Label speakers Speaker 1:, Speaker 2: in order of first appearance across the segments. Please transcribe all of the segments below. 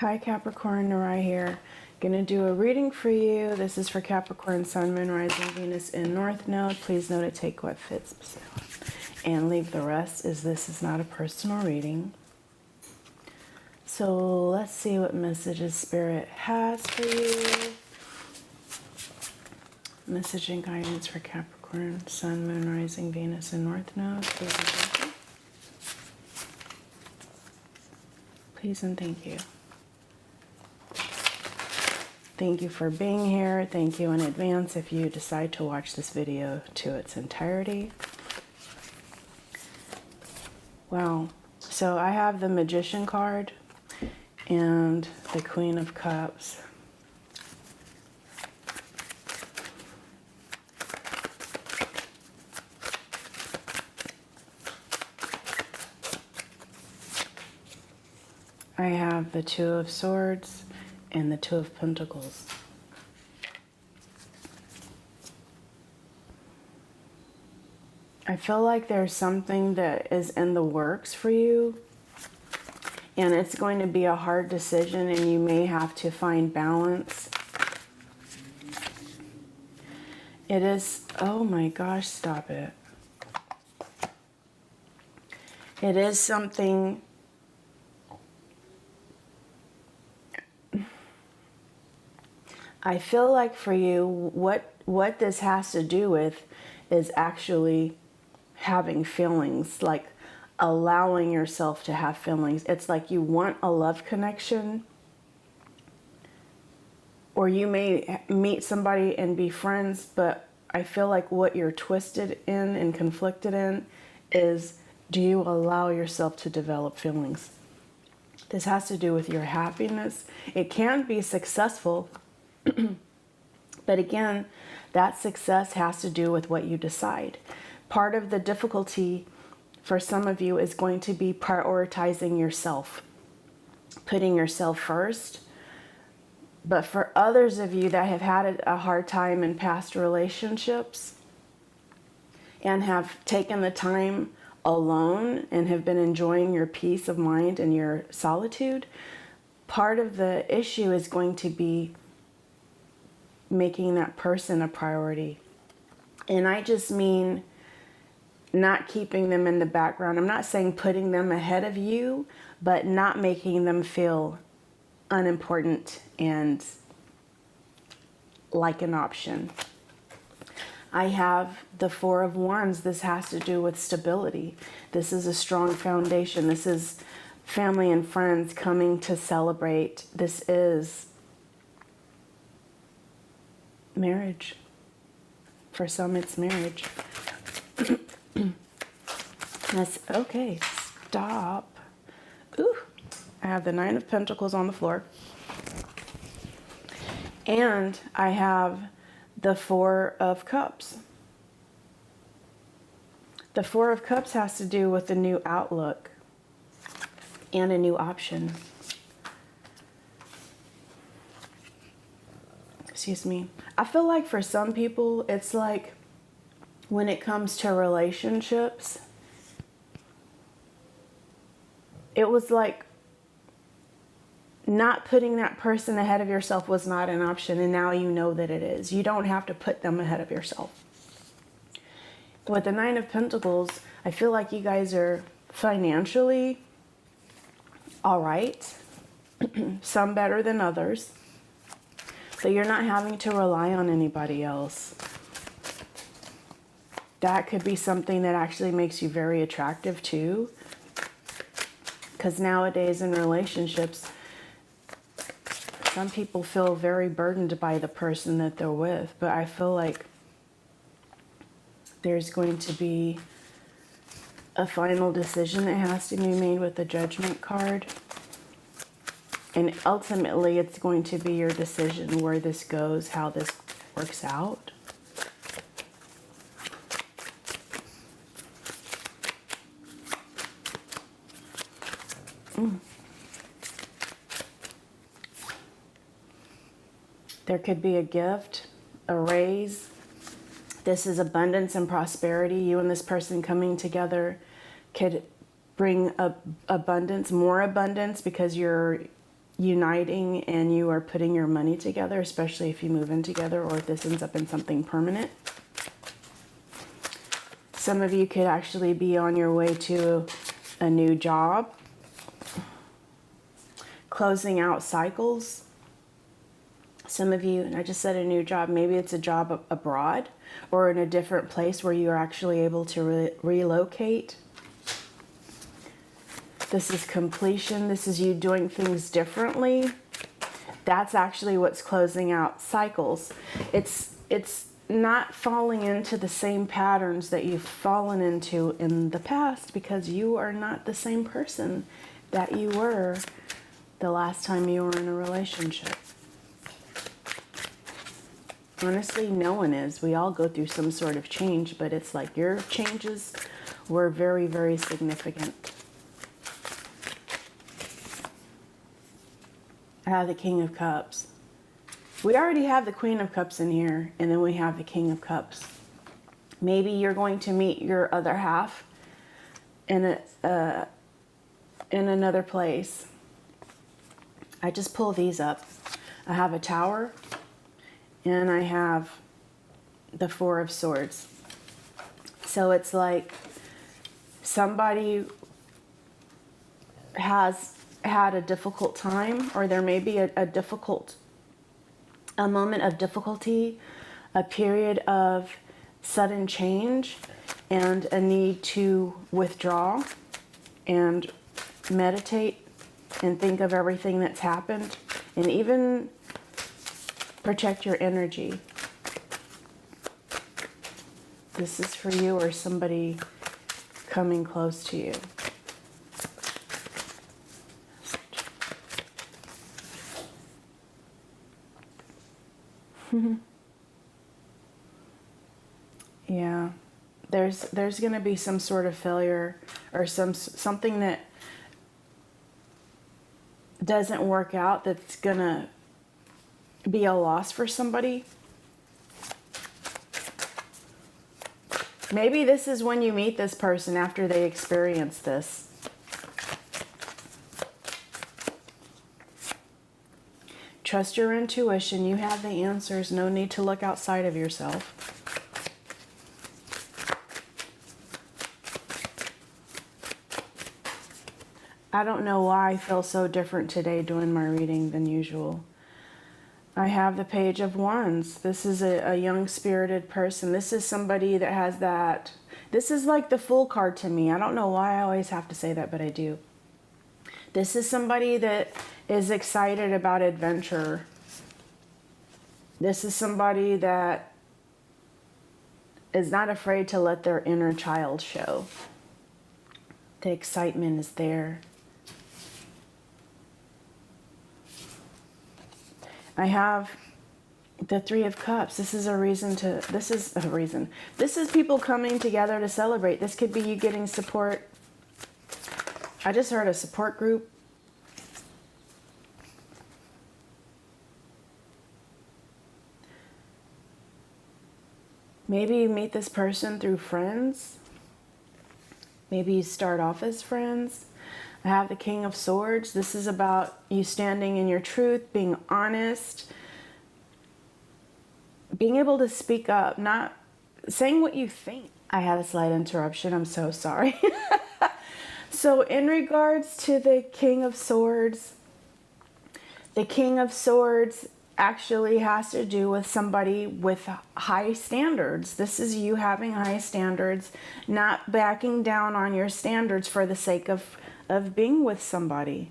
Speaker 1: Hi Capricorn, Narai here. Gonna do a reading for you. This is for Capricorn, Sun, Moon, Rising, Venus in North Node. Please note to take what fits and leave the rest, as this is not a personal reading. So let's see what messages Spirit has for you. Message and guidance for Capricorn, Sun, Moon, Rising, Venus in North Node. Please and thank you. Please and thank you. Thank you for being here. Thank you in advance if you decide to watch this video to its entirety. Wow. So I have the Magician card and the Queen of Cups. I have the Two of Swords and the Two of Pentacles. I feel like there's something that is in the works for you, and it's going to be a hard decision, and you may have to find balance. It is, oh my gosh, stop it. It is something. I feel like for you, what this has to do with is actually having feelings, like allowing yourself to have feelings. It's like you want a love connection, or you may meet somebody and be friends, but I feel like what you're twisted in and conflicted in is, do you allow yourself to develop feelings? This has to do with your happiness. It can be successful. But again, that success has to do with what you decide. Part of the difficulty for some of you is going to be prioritizing yourself, putting yourself first. But for others of you that have had a hard time in past relationships and have taken the time alone and have been enjoying your peace of mind and your solitude, part of the issue is going to be making that person a priority. And I just mean not keeping them in the background. I'm not saying putting them ahead of you, but not making them feel unimportant and like an option. I have the Four of Wands. This has to do with stability. This is a strong foundation. This is family and friends coming to celebrate. This is marriage. For some, it's marriage. That's okay. Stop. Ooh. I have the Nine of Pentacles on the floor. And I have the Four of Cups. The Four of Cups has to do with a new outlook and a new option. Excuse me. I feel like for some people, it's like when it comes to relationships, it was like not putting that person ahead of yourself was not an option, and now you know that it is. You don't have to put them ahead of yourself. With the Nine of Pentacles, I feel like you guys are financially all right, some better than others. So you're not having to rely on anybody else. That could be something that actually makes you very attractive too. Because nowadays in relationships, some people feel very burdened by the person that they're with. But I feel like there's going to be a final decision that has to be made with the Judgment card. And ultimately, it's going to be your decision where this goes, how this works out. There could be a gift, a raise. This is abundance and prosperity. You and this person coming together could bring abundance, more abundance, because you're uniting and you are putting your money together, especially if you move in together or if this ends up in something permanent. Some of you could actually be on your way to a new job, closing out cycles. Some of you, and I just said a new job, maybe it's a job abroad or in a different place where you are actually able to relocate. This is completion. This is you doing things differently. That's actually what's closing out cycles. It's not falling into the same patterns that you've fallen into in the past, because you are not the same person that you were the last time you were in a relationship. Honestly, no one is. We all go through some sort of change, but it's like your changes were very, very significant. I have the King of Cups. We already have the Queen of Cups in here, and then we have the King of Cups. Maybe you're going to meet your other half in another place. I just pull these up. I have a Tower, and I have the Four of Swords. So it's like somebody has had a difficult time, or there may be a moment of difficulty, a period of sudden change, and a need to withdraw and meditate and think of everything that's happened, and even protect your energy. This is for you or somebody coming close to you. Yeah, there's going to be some sort of failure or something that doesn't work out that's going to be a loss for somebody. Maybe this is when you meet this person after they experience this. Trust your intuition. You have the answers. No need to look outside of yourself. I don't know why I feel so different today doing my reading than usual. I have the Page of Wands. This is a young spirited person. This is somebody that has that. This is like the Fool card to me. I don't know why I always have to say that, but I do. This is somebody that is excited about adventure. This is somebody that is not afraid to let their inner child show. The excitement is there. I have the Three of Cups. This is people coming together to celebrate. This could be you getting support. I just heard a support group. Maybe you meet this person through friends. Maybe you start off as friends. I have the King of Swords. This is about you standing in your truth, being honest, being able to speak up, not saying what you think. I had a slight interruption. I'm so sorry. So in regards to the King of Swords, the King of Swords actually has to do with somebody with high standards. This is you having high standards, not backing down on your standards for the sake of being with somebody.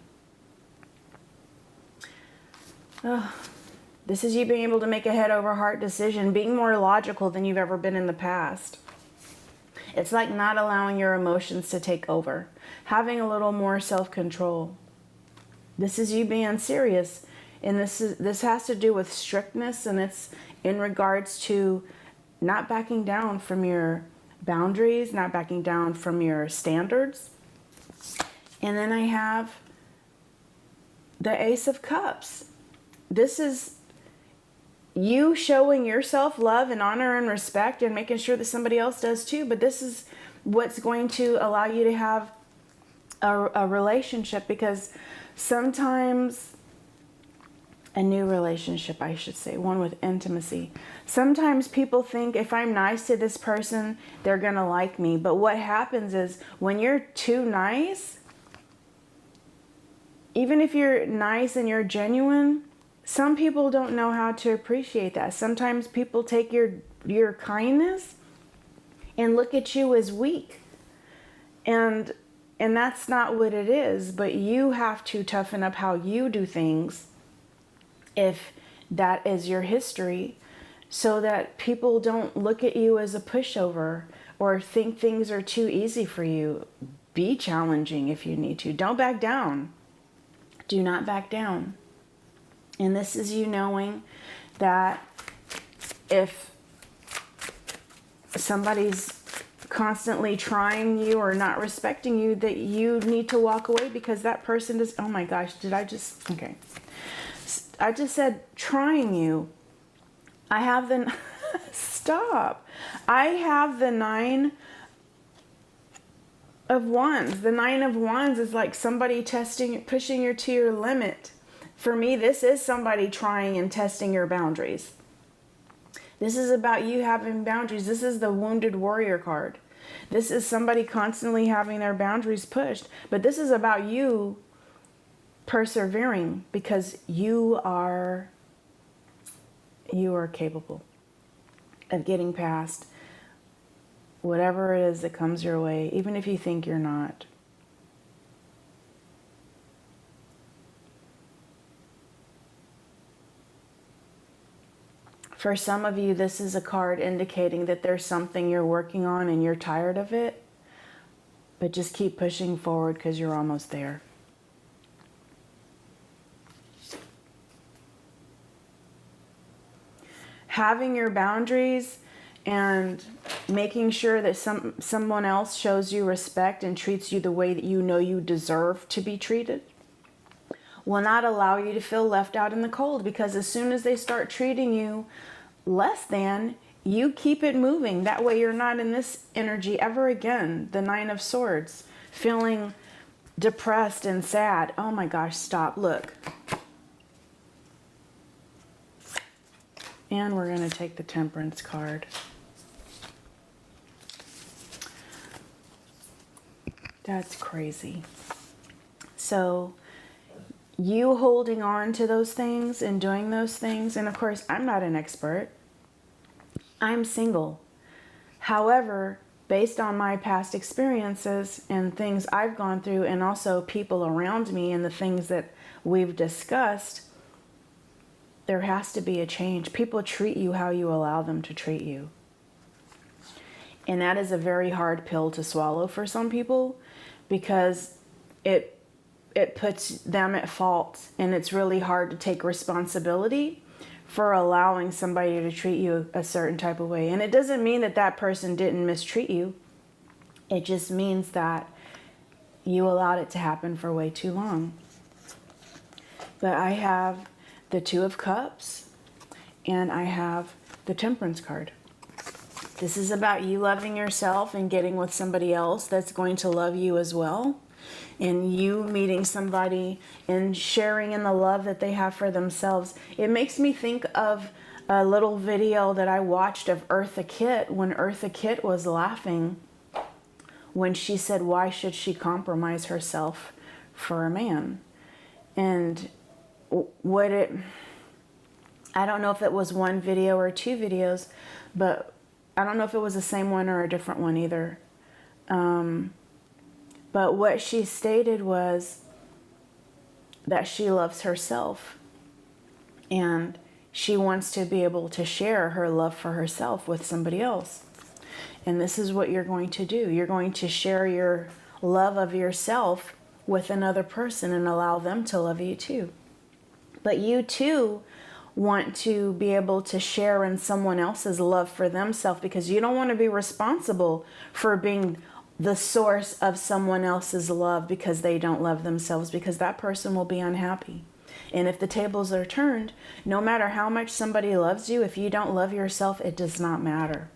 Speaker 1: This is you being able to make a head over heart decision, being more logical than you've ever been in the past. It's like not allowing your emotions to take over, having a little more self-control. This is you being serious, and this has to do with strictness, and it's in regards to not backing down from your boundaries, not backing down from your standards. And then I have the Ace of Cups. This is you showing yourself love and honor and respect and making sure that somebody else does too. But this is what's going to allow you to have a relationship, because sometimes A new relationship, I should say, one with intimacy. Sometimes people think if I'm nice to this person, they're going to like me. But what happens is when you're too nice, even if you're nice and you're genuine, some people don't know how to appreciate that. Sometimes people take your kindness and look at you as weak. And that's not what it is, but you have to toughen up how you do things if that is your history, so that people don't look at you as a pushover or think things are too easy for you. Be challenging if you need to. Don't back down. Do not back down. And this is you knowing that if somebody's constantly trying you or not respecting you, that you need to walk away, because that person is, oh my gosh, okay. I just said trying you. I have the, stop. I have the 9 of Wands. The 9 of Wands is like somebody pushing you to your limit. For me, this is somebody trying and testing your boundaries. This is about you having boundaries. This is the Wounded Warrior card. This is somebody constantly having their boundaries pushed. But this is about you persevering, because you are capable of getting past whatever it is that comes your way, even if you think you're not. For some of you, this is a card indicating that there's something you're working on and you're tired of it, but just keep pushing forward because you're almost there. Having your boundaries and making sure that someone else shows you respect and treats you the way that you know you deserve to be treated will not allow you to feel left out in the cold, because as soon as they start treating you less than, you keep it moving. That way you're not in this energy ever again. The 9 of Swords, feeling depressed and sad. Oh my gosh, stop. Look. And we're going to take the Temperance card. That's crazy. So you holding on to those things and doing those things, and of course, I'm not an expert. I'm single. However, based on my past experiences and things I've gone through, and also people around me and the things that we've discussed, there has to be a change. People treat you how you allow them to treat you. And that is a very hard pill to swallow for some people, because it puts them at fault, and it's really hard to take responsibility for allowing somebody to treat you a certain type of way. And it doesn't mean that that person didn't mistreat you. It just means that you allowed it to happen for way too long. But I have the 2 of Cups, and I have the Temperance card. This is about you loving yourself and getting with somebody else that's going to love you as well. And you meeting somebody and sharing in the love that they have for themselves. It makes me think of a little video that I watched of Eartha Kitt, when Eartha Kitt was laughing when she said, why should she compromise herself for a man? And I don't know if it was one video or 2 videos, but I don't know if it was the same one or a different one either. But what she stated was that she loves herself, and she wants to be able to share her love for herself with somebody else. And this is what you're going to do. You're going to share your love of yourself with another person and allow them to love you too. But you too want to be able to share in someone else's love for themselves, because you don't want to be responsible for being the source of someone else's love because they don't love themselves, because that person will be unhappy. And if the tables are turned, no matter how much somebody loves you, if you don't love yourself, it does not matter.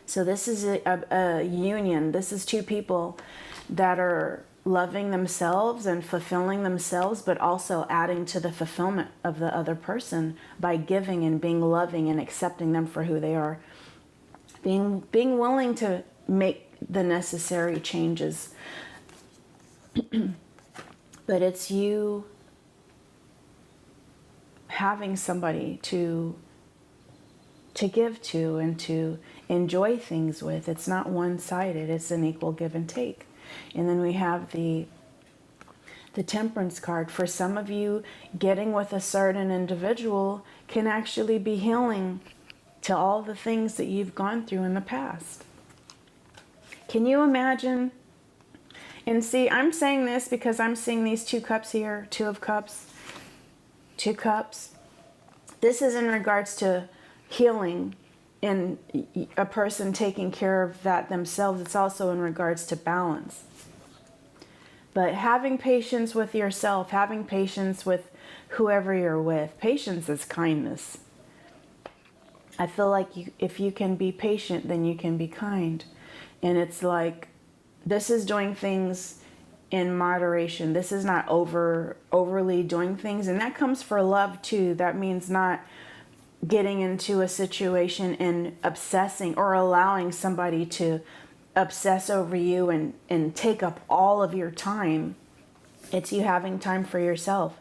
Speaker 1: So this is a union. This is 2 people that are loving themselves and fulfilling themselves, but also adding to the fulfillment of the other person by giving and being loving and accepting them for who they are. Being willing to make the necessary changes. But it's you having somebody to give to and to enjoy things with. It's not one-sided, it's an equal give and take. And then we have the Temperance card. For some of you, getting with a certain individual can actually be healing to all the things that you've gone through in the past. Can you imagine? And see, I'm saying this because I'm seeing these 2 cups here, 2 of cups, 2 cups. This is in regards to healing and a person taking care of that themselves. It's also in regards to balance. But having patience with yourself, having patience with whoever you're with. Patience is kindness. I feel like if you can be patient, then you can be kind. And it's like, this is doing things in moderation. This is not overly doing things. And that comes for love too. That means not getting into a situation and obsessing or allowing somebody to obsess over you and take up all of your time. It's you having time for yourself.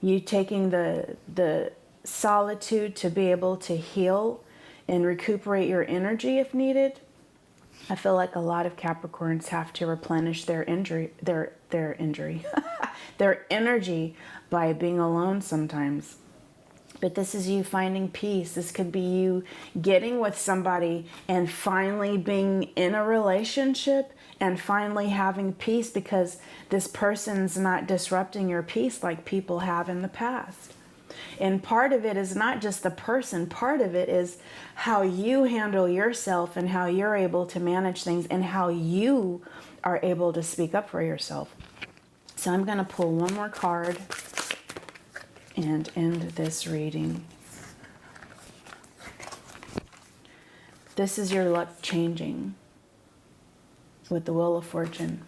Speaker 1: You taking the solitude to be able to heal and recuperate your energy if needed. I feel like a lot of Capricorns have to replenish their energy by being alone sometimes. But this is you finding peace. This could be you getting with somebody and finally being in a relationship and finally having peace because this person's not disrupting your peace like people have in the past. And part of it is not just the person. Part of it is how you handle yourself and how you're able to manage things and how you are able to speak up for yourself. So I'm going to pull one more card and end this reading. This is your luck changing with the Wheel of Fortune.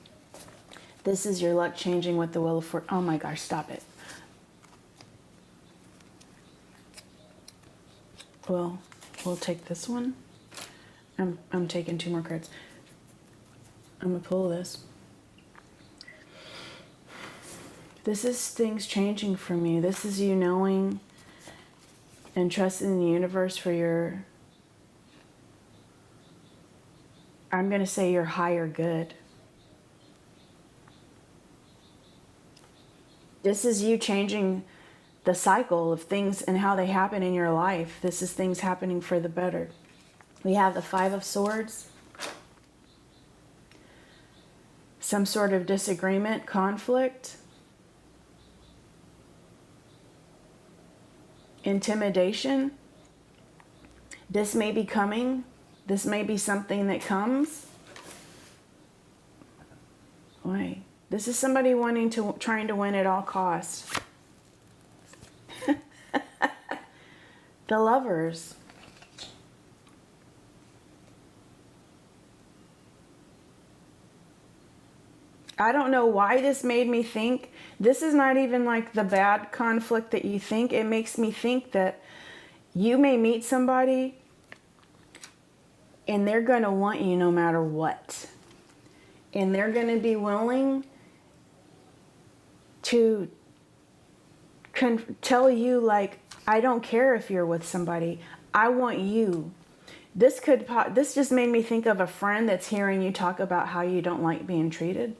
Speaker 1: This is your luck changing with the Wheel of Fortune. Oh my gosh, stop it. Well, we'll take this one. I'm taking 2 more cards. I'm gonna pull this. This is things changing from you. This is you knowing and trusting in the universe for your, I'm going to say your higher good. This is you changing the cycle of things and how they happen in your life. This is things happening for the better. We have the 5 of Swords. Some sort of disagreement, conflict. Intimidation. This may be coming. This may be something that comes. Why? This is somebody trying to win at all costs. The Lovers. I don't know why this made me think. This is not even like the bad conflict that you think. It makes me think that you may meet somebody and they're going to want you no matter what. And they're going to be willing to tell you, like, I don't care if you're with somebody. I want you. This just made me think of a friend that's hearing you talk about how you don't like being treated.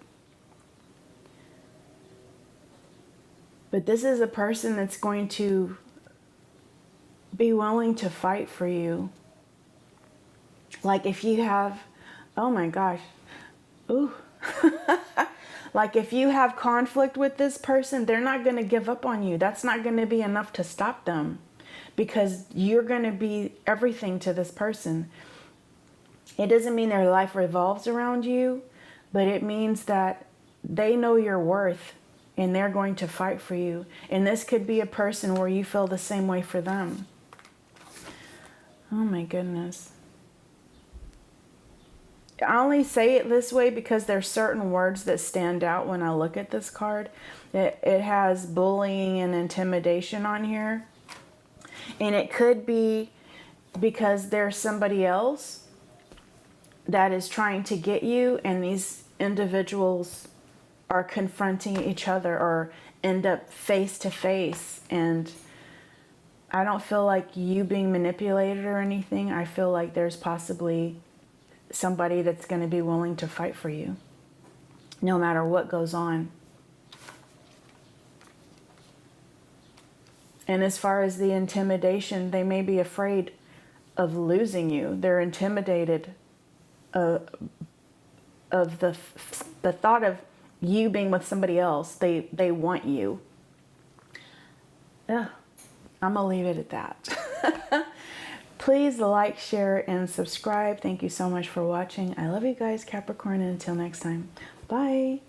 Speaker 1: But this is a person that's going to be willing to fight for you. Like if you have, oh my gosh, ooh. Like if you have conflict with this person, they're not going to give up on you. That's not going to be enough to stop them because you're going to be everything to this person. It doesn't mean their life revolves around you, but it means that they know your worth and they're going to fight for you. And this could be a person where you feel the same way for them. Oh my goodness. I only say it this way because there's certain words that stand out when I look at this card. It has bullying and intimidation on here. And it could be because there's somebody else that is trying to get you, and these individuals are confronting each other or end up face to face. And I don't feel like you being manipulated or anything. I feel like there's possibly somebody that's going to be willing to fight for you no matter what goes on. And as far as the intimidation, they may be afraid of losing you. They're intimidated of the thought of you being with somebody else. They want you. Yeah, I'm gonna leave it at that. Please like, share, and subscribe. Thank you so much for watching. I love you guys, Capricorn, and until next time, bye.